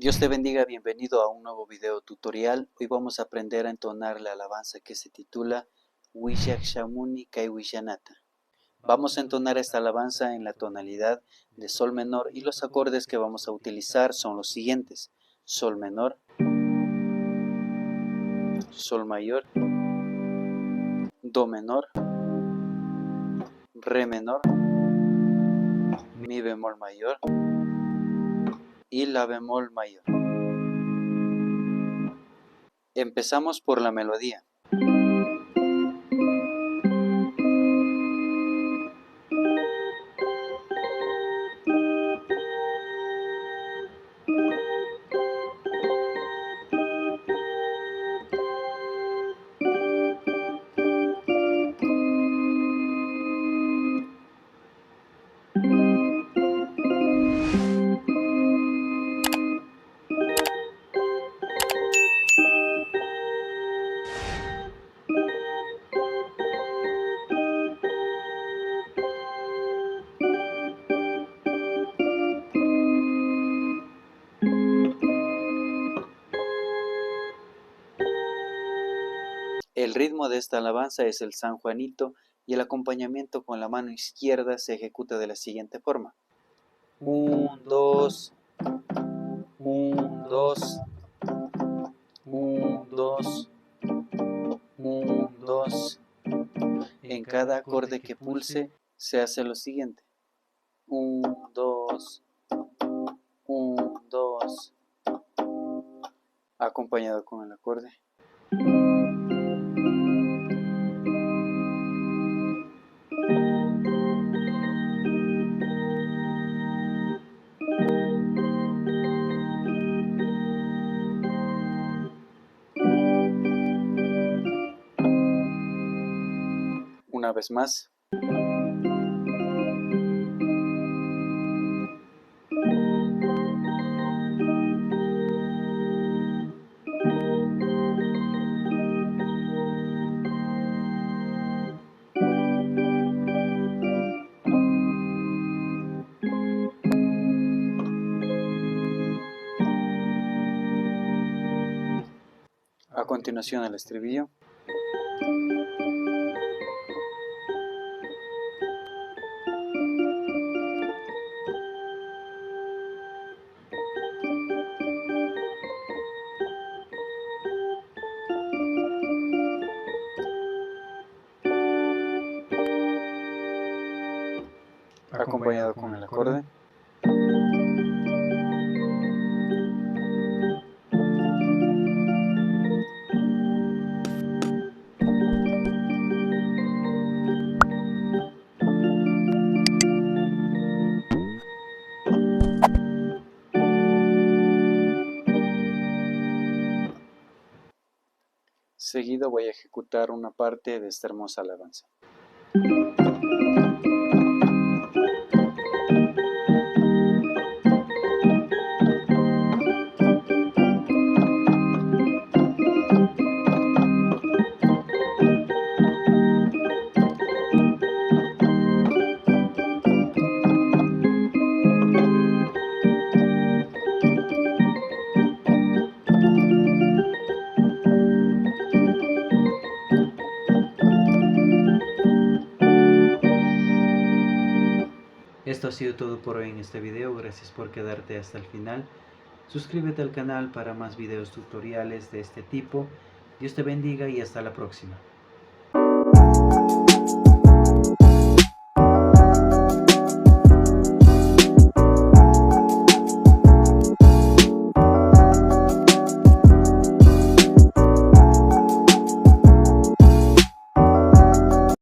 Dios te bendiga, bienvenido a un nuevo video tutorial. Hoy vamos a aprender a entonar la alabanza que se titula Wisyak Shamuni Kai Wishanata. Vamos a entonar esta alabanza en la tonalidad de Sol menor y los acordes que vamos a utilizar son los siguientes: Sol menor, Sol mayor, Do menor, Re menor, Mi bemol mayor y La bemol mayor. Empezamos por la melodía. El ritmo de esta alabanza es el San Juanito y el acompañamiento con la mano izquierda se ejecuta de la siguiente forma: 1, 2, 1, 2, 1, 2, 1, 2. En cada acorde que pulse se hace lo siguiente: 1, 2, 1, 2, acompañado con el acorde. Una vez más. A continuación el estribillo. Acompañado con el acorde. Seguido voy a ejecutar una parte de esta hermosa alabanza. Esto ha sido todo por hoy en este video. Gracias por quedarte hasta el final. Suscríbete al canal para más videos tutoriales de este tipo. Dios te bendiga y hasta la próxima.